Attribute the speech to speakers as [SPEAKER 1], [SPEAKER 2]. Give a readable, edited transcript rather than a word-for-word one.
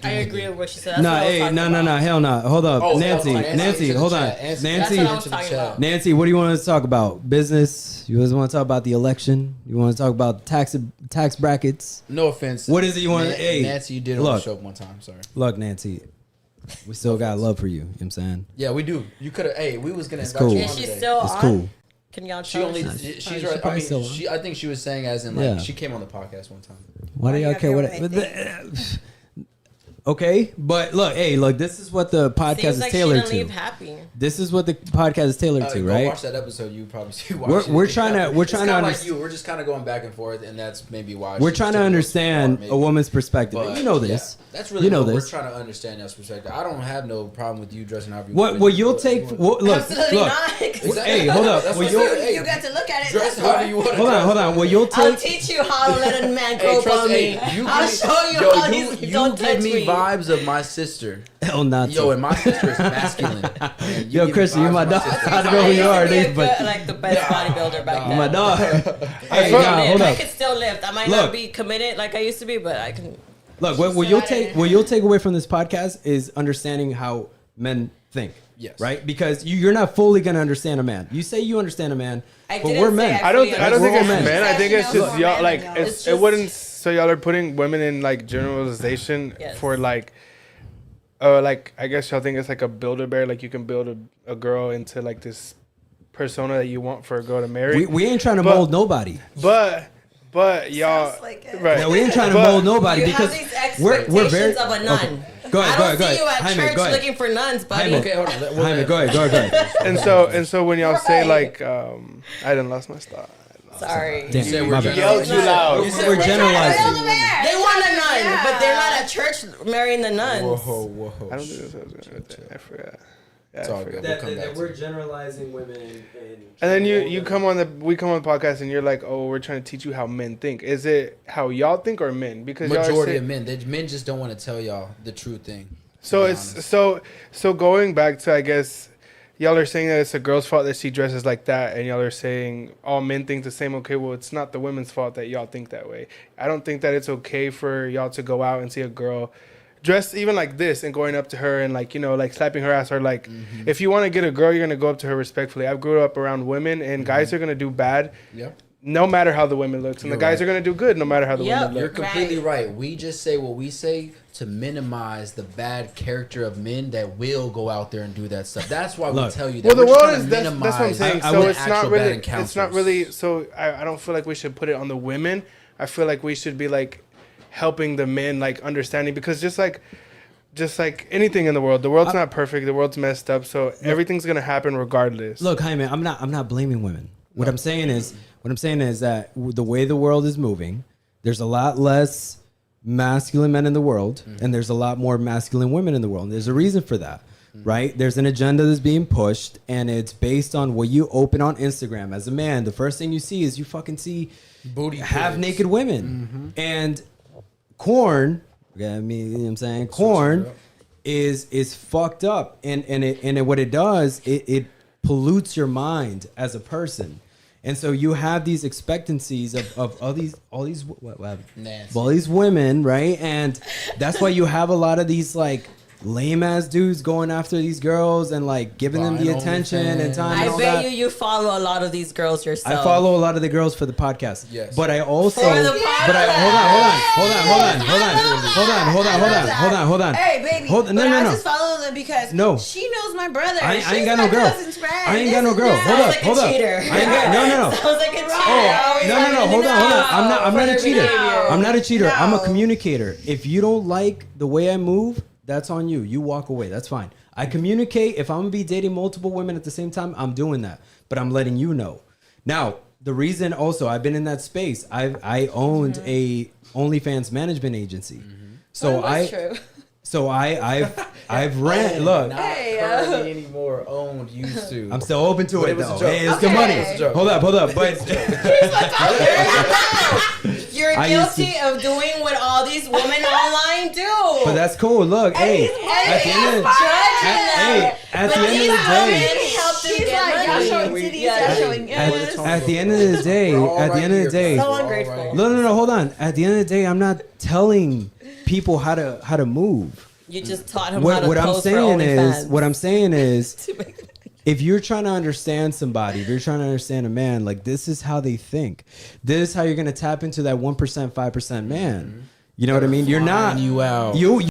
[SPEAKER 1] I agree with what she said.
[SPEAKER 2] No, hell no. Hold up, Nancy, hold on, Nancy. What do you want to talk about? Business? You guys want to talk about the election? You want to talk about tax brackets?
[SPEAKER 3] No offense.
[SPEAKER 2] What is it you want? Hey,
[SPEAKER 3] Nancy, you did on the show one time. Sorry.
[SPEAKER 2] Look, Nancy. We still got love for you. You know what I'm saying?
[SPEAKER 3] Yeah, we do. You could have. Hey, we was gonna.
[SPEAKER 2] It's cool.
[SPEAKER 1] Is she still
[SPEAKER 2] it's
[SPEAKER 1] on?
[SPEAKER 2] cool.
[SPEAKER 1] Can y'all?
[SPEAKER 3] She's right. I mean, I think she was saying as in like she came on the podcast one time.
[SPEAKER 2] Why do y'all care what? Okay, but look, this is what the podcast is tailored to.
[SPEAKER 1] Happy.
[SPEAKER 2] This is what the podcast is tailored to, right?
[SPEAKER 3] Watch that episode. You probably see.
[SPEAKER 2] We're trying to understand.
[SPEAKER 3] Like you. We're just kind of going back and forth, and that's maybe why
[SPEAKER 2] we're trying to understand a woman's perspective. But, you know this.
[SPEAKER 3] Yeah, that's really we're trying to understand y'all's perspective. I don't have no problem with you dressing however you want.
[SPEAKER 2] Well, you'll take. Look.
[SPEAKER 3] Hey,
[SPEAKER 2] hold up.
[SPEAKER 1] You got to look at it.
[SPEAKER 3] Dress however you want.
[SPEAKER 2] Hold on. Well, you'll take.
[SPEAKER 1] I'll teach you how to let a man grope on me. I'll show you how he's. Don't touch me.
[SPEAKER 3] Vibes of my sister.
[SPEAKER 2] Hell not.
[SPEAKER 3] Yo, and my sister is masculine.
[SPEAKER 2] Yo, Christian, you're my dog. I don't know who you are,
[SPEAKER 1] but like the best bodybuilder back then.
[SPEAKER 2] My dog.
[SPEAKER 1] Hey, hold up. I can still lift. I might not be committed like I used to be, but I can.
[SPEAKER 2] Look, what you'll take away from this podcast is understanding how men think.
[SPEAKER 3] Yes.
[SPEAKER 2] Right? Because you're not fully gonna understand a man. You say you understand a man, but we're men.
[SPEAKER 4] I don't think it's men. I think it's just y'all. Like it wouldn't. So y'all are putting women in like generalization for like. Like I guess y'all think it's like a Build-A-Bear, like you can build a girl into like this persona that you want for a girl to marry.
[SPEAKER 2] We ain't trying to mold nobody.
[SPEAKER 4] But y'all,
[SPEAKER 1] like
[SPEAKER 4] right?
[SPEAKER 2] No, we ain't trying to mold nobody because we're very
[SPEAKER 1] of a nun.
[SPEAKER 2] Okay. Go ahead.
[SPEAKER 1] I don't see you at church looking for nuns, buddy.
[SPEAKER 3] Okay, hold on.
[SPEAKER 2] Jaime, go ahead.
[SPEAKER 4] And so when y'all say like, I didn't lost my thought.
[SPEAKER 1] Sorry.
[SPEAKER 2] Damn,
[SPEAKER 3] you said
[SPEAKER 2] we're
[SPEAKER 3] generalizing.
[SPEAKER 2] We're generalizing.
[SPEAKER 1] They want a nun, but they're not at church marrying the nuns.
[SPEAKER 3] Whoa.
[SPEAKER 4] I don't think that's what I was going to say. I forgot.
[SPEAKER 3] It's all good.
[SPEAKER 2] That we're generalizing women.
[SPEAKER 4] And then we come on the podcast and you're like, oh, we're trying to teach you how men think. Is it how y'all think or men? Because
[SPEAKER 3] majority of men, men just don't want to tell y'all the true thing.
[SPEAKER 4] So it's so going back to, I guess, y'all are saying that it's a girl's fault that she dresses like that, and y'all are saying all men think the same. Okay, well, it's not the women's fault that y'all think that way. I don't think that it's okay for y'all to go out and see a girl dressed even like this and going up to her and like, you know, like slapping her ass, or like if you want to get a girl, you're gonna go up to her respectfully. I grew up around women, and guys are gonna do bad. No matter how the women looks, and the guys are gonna do good no matter how the women look.
[SPEAKER 3] You're completely right. We just say what we say to minimize the bad character of men that will go out there and do that stuff. That's why we tell you that.
[SPEAKER 4] Well, the world is that's what I'm saying. So it's not really.
[SPEAKER 3] It's not
[SPEAKER 4] really. So I don't feel like we should put it on the women. I feel like we should be like helping the men, like understanding, because just like anything in the world's not perfect. The world's messed up. So everything's gonna happen regardless.
[SPEAKER 2] Look, Jaime, I'm not blaming women. What I'm saying is that the way the world is moving, there's a lot less masculine men in the world, and there's a lot more masculine women in the world. And there's a reason for that, right? There's an agenda that's being pushed, and it's based on what you open on Instagram. As a man, the first thing you see is you fucking see
[SPEAKER 3] booty
[SPEAKER 2] half-naked women. And corn, I mean, you know what I'm saying? Corn is fucked up. And what it does, it pollutes your mind as a person. And so you have these expectancies of all these women, right? And that's why you have a lot of these like lame ass dudes going after these girls and like giving them the attention and time.
[SPEAKER 1] I bet you follow a lot of these girls yourself.
[SPEAKER 2] I follow a lot of the girls for the podcast.
[SPEAKER 3] Yes.
[SPEAKER 2] But I also
[SPEAKER 1] hold
[SPEAKER 2] on.
[SPEAKER 5] Hey baby.
[SPEAKER 2] No.
[SPEAKER 5] I just follow them because she knows my brother.
[SPEAKER 2] I ain't got no girl. I ain't got no girl. Hold up. No.
[SPEAKER 1] Sounds like a cheater.
[SPEAKER 2] No. Hold on. I'm not a cheater. I'm not a cheater. I'm a communicator. If you don't like the way I move, that's on you. You walk away. That's fine. I communicate. If I'm going to be dating multiple women at the same time, I'm doing that. But I'm letting you know. Now, the reason also, I've been in that space. I owned a OnlyFans management agency. So I've ran. Look.
[SPEAKER 3] Not currently anymore. Owned. Used to.
[SPEAKER 2] I'm still open to it though. Hey, it's
[SPEAKER 1] okay.
[SPEAKER 2] good money. Hold up. But
[SPEAKER 1] you're guilty of doing what all these women online do.
[SPEAKER 2] But that's cool. Look, at the end of the day, at the end of the day,
[SPEAKER 1] so ungrateful.
[SPEAKER 2] No, hold on. At the end of the day, I'm not telling people how to move.
[SPEAKER 1] You just taught him how to
[SPEAKER 2] What I'm
[SPEAKER 1] post for
[SPEAKER 2] saying
[SPEAKER 1] OnlyFans.
[SPEAKER 2] is, what I'm saying is, if you're trying to understand somebody, if you're trying to understand a man, like this is how they think. This is how you're gonna tap into that 1%, 5% man. You know what I mean? You're not
[SPEAKER 3] you out.
[SPEAKER 2] You